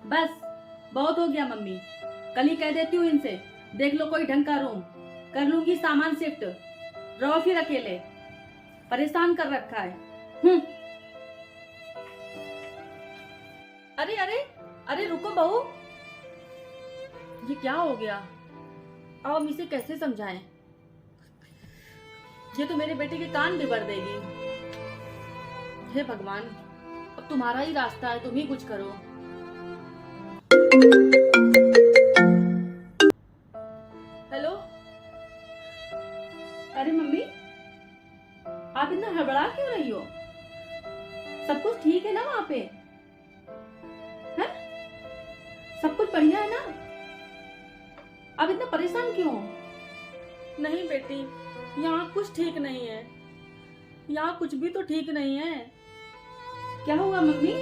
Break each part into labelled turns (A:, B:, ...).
A: बस बहुत हो गया मम्मी। कल ही कह देती हूँ इनसे, देख लो कोई ढंग का रूम, कर लूंगी सामान शिफ्ट। रहो फिर अकेले, परेशान कर रखा है। अरे अरे अरे रुको बहू, ये क्या हो गया? अब हम इसे कैसे समझाएं? ये तो मेरे बेटे के कान भी भर देगी। हे भगवान, अब तुम्हारा ही रास्ता है, तुम ही कुछ करो। हेलो। अरे मम्मी, आप इतना हड़बड़ा क्यों रही हो? सब कुछ ठीक है ना वहां पे? है? सब कुछ बढ़िया है ना? आप इतना परेशान क्यों हो? नहीं बेटी, यहाँ कुछ ठीक नहीं है। यहाँ कुछ भी तो ठीक नहीं है। क्या हुआ मम्मी?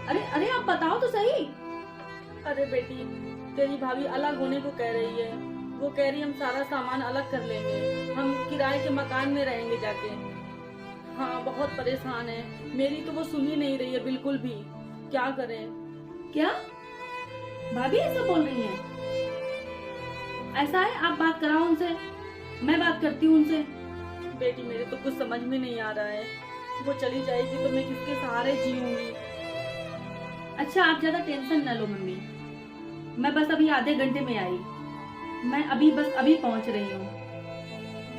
A: अरे अरे आप बताओ तो सही। अरे बेटी, तेरी भाभी अलग होने को कह रही है। वो कह रही हम सारा सामान अलग कर लेंगे, हम किराए के मकान में रहेंगे जाके। हाँ, बहुत परेशान है। मेरी तो वो सुन ही नहीं रही है बिल्कुल भी। क्या करें? क्या भाभी ऐसा बोल रही है? ऐसा है, आप बात कराओ उनसे, मैं बात करती हूँ उनसे। बेटी, मेरे तो कुछ समझ में नहीं आ रहा है। वो चली जाएगी तो मैं किसके सहारे जीऊंगी? अच्छा, आप ज्यादा टेंशन न लो मम्मी, मैं बस अभी आधे घंटे में आई। मैं बस अभी पहुंच रही हूँ,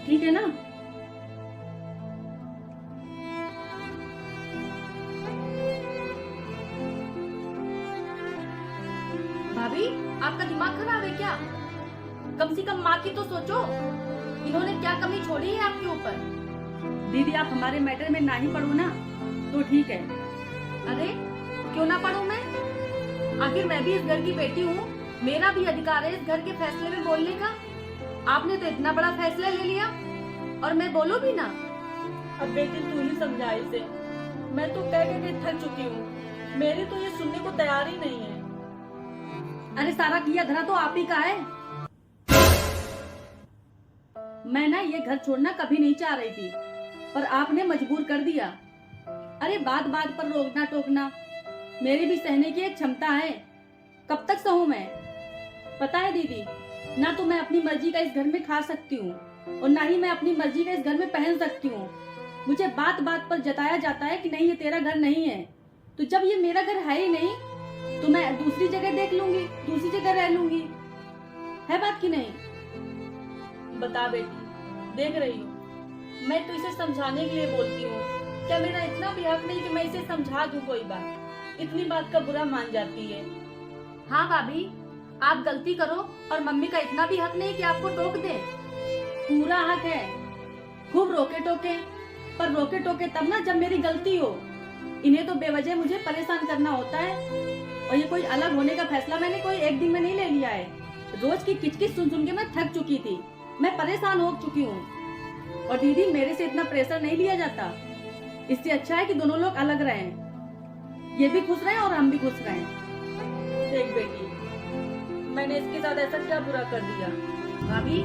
A: ठीक है ना? भाभी, आपका दिमाग खराब है क्या? कम से कम माँ की तो सोचो, इन्होंने क्या कमी छोड़ी है आपके ऊपर? दीदी, आप हमारे मैटर में ना ही पढ़ो ना तो ठीक है। अरे क्यों ना पढ़ूं मैं? आखिर मैं भी इस घर की बेटी हूँ, मेरा भी अधिकार है इस घर के फैसले में बोलने का। आपने तो इतना बड़ा फैसला ले लिया और मैं बोलूं भी ना? अब बेटी तू ही समझा इसे, मैं तो कह के थक चुकी हूँ। मेरी तो ये सुनने को तैयार ही नहीं है। अरे सारा किया धरा तो आप ही का है। मैं ना ये घर छोड़ना कभी नहीं चाह रही थी, पर आपने मजबूर कर दिया। अरे बात बात पर रोकना टोकना, मेरी भी सहने की एक क्षमता है। कब तक सहूं मैं? पता है दीदी, ना तो मैं अपनी मर्जी का इस घर में खा सकती हूँ और ना ही मैं अपनी मर्जी का इस घर में पहन सकती हूँ। मुझे बात बात पर जताया जाता है कि नहीं ये तेरा घर नहीं है। तो जब ये मेरा घर है ही नहीं तो मैं दूसरी जगह देख लूंगी, दूसरी जगह रह लूंगी। है बात की नहीं? बता बेटी, देख रही हूँ, मैं तो इसे समझाने के लिए बोलती हूँ। क्या मेरा इतना भी हक नहीं कि मैं इसे समझा दूं कोई बात? इतनी बात का बुरा मान जाती है। हाँ भाभी, आप गलती करो और मम्मी का इतना भी हक नहीं कि आपको टोक दे। पूरा हक है, खूब रोके टोके, पर रोके टोके तब ना जब मेरी गलती हो। इन्हें तो बेवजह मुझे परेशान करना होता है। और ये कोई अलग होने का फैसला मैंने कोई एक दिन में नहीं ले लिया है। रोज की किचकिच सुन सुन के मैं थक चुकी थी, मैं परेशान हो चुकी हूँ। और दीदी, मेरे से इतना प्रेशर नहीं लिया जाता। इससे अच्छा है कि दोनों लोग अलग रहें, ये भी खुश रहें और हम भी खुश रहें। देख बेटी, मैंने इसके साथ ऐसा क्या बुरा कर दिया? भाभी,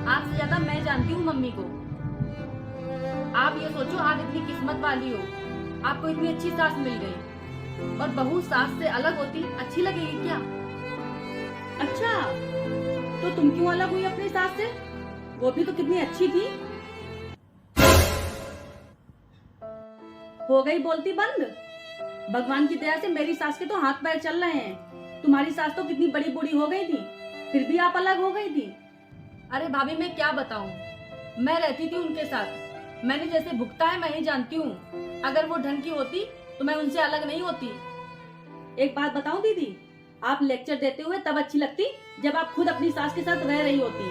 A: आपसे ज्यादा मैं जानती हूँ मम्मी को। आप ये सोचो, आप इतनी किस्मत वाली हो, आपको इतनी अच्छी सास मिल गई। और बहू सास से अलग होती अच्छी लगेगी क्या? अच्छा, तो तुम क्यों अलग हुई अपनी सास से? वो भी तो कितनी अच्छी थी। हो गई बोलती बंद। भगवान की दया से मेरी सास के तो हाथ पैर चल रहे हैं। तुम्हारी सास तो कितनी बड़ी बूढ़ी हो गई थी, फिर भी आप अलग हो गई थी। अरे भाभी, मैं क्या बताऊं, मैं रहती थी उनके साथ, मैंने जैसे भुगता है मैं ही जानती हूँ। अगर वो ढंग की होती तो मैं उनसे अलग नहीं होती। एक बात बताऊं दीदी, आप लेक्चर देते हुए तब अच्छी लगती जब आप खुद अपनी सास के साथ रह रही होती।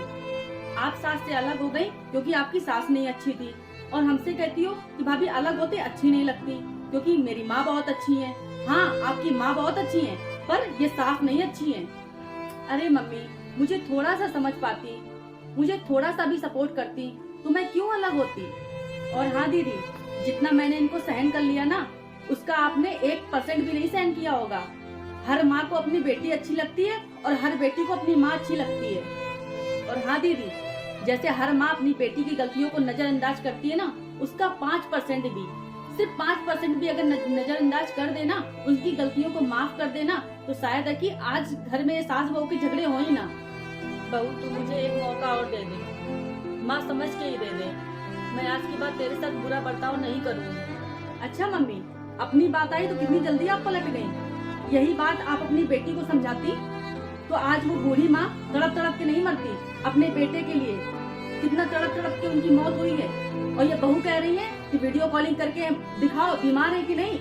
A: आप सास से अलग हो गई क्योंकि आपकी सास नहीं अच्छी थी, और हमसे कहती हो कि भाभी अलग होते अच्छी नहीं लगती क्योंकि मेरी माँ बहुत अच्छी है। हाँ, आपकी माँ बहुत अच्छी है, पर ये सास नहीं अच्छी है। अरे मम्मी, मुझे थोड़ा सा समझ पाती, मुझे थोड़ा सा भी सपोर्ट करती तो मैं क्यों अलग होती? और हाँ दीदी, जितना मैंने इनको सहन कर लिया ना, उसका आपने 1% भी नहीं सहन किया होगा। हर माँ को अपनी बेटी अच्छी लगती है और हर बेटी को अपनी माँ अच्छी लगती है। और हाँ दीदी, जैसे हर माँ अपनी बेटी की गलतियों को नजरअंदाज करती है ना, उसका 5% भी सिर्फ 5% भी अगर नजरअंदाज कर देना, उनकी गलतियों को माफ कर देना, तो शायद है कि आज घर में सास बहू के झगड़े हो ही ना। बहू तू मुझे एक मौका और दे दे, माँ समझ के ही दे दे। मैं आज की बात तेरे साथ बुरा बर्ताव नहीं करूँगी। अच्छा मम्मी, अपनी बात आई तो कितनी जल्दी आप पलट गई। यही बात आप अपनी बेटी को समझाती तो आज वो बूढ़ी माँ तड़प तड़प के नहीं मरती अपने बेटे के लिए। कितना तड़प तड़प के उनकी मौत हुई है, और ये बहू कह रही है कि वीडियो कॉलिंग करके दिखाओ बीमार है कि नहीं।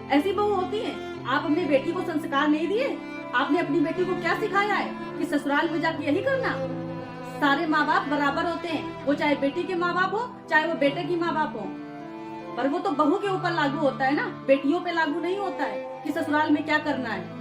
A: ऐसी बहू होती है। आप अपनी बेटी को संस्कार नहीं दिए। आपने अपनी बेटी को क्या सिखाया है कि ससुराल में जाके यही करना। सारे माँ बाप बराबर होते हैं, वो चाहे बेटी के माँ बाप हो चाहे वो बेटे की माँ बाप हो, पर वो तो बहू के ऊपर लागू होता है ना, बेटियों पे लागू नहीं होता है कि ससुराल में क्या करना है।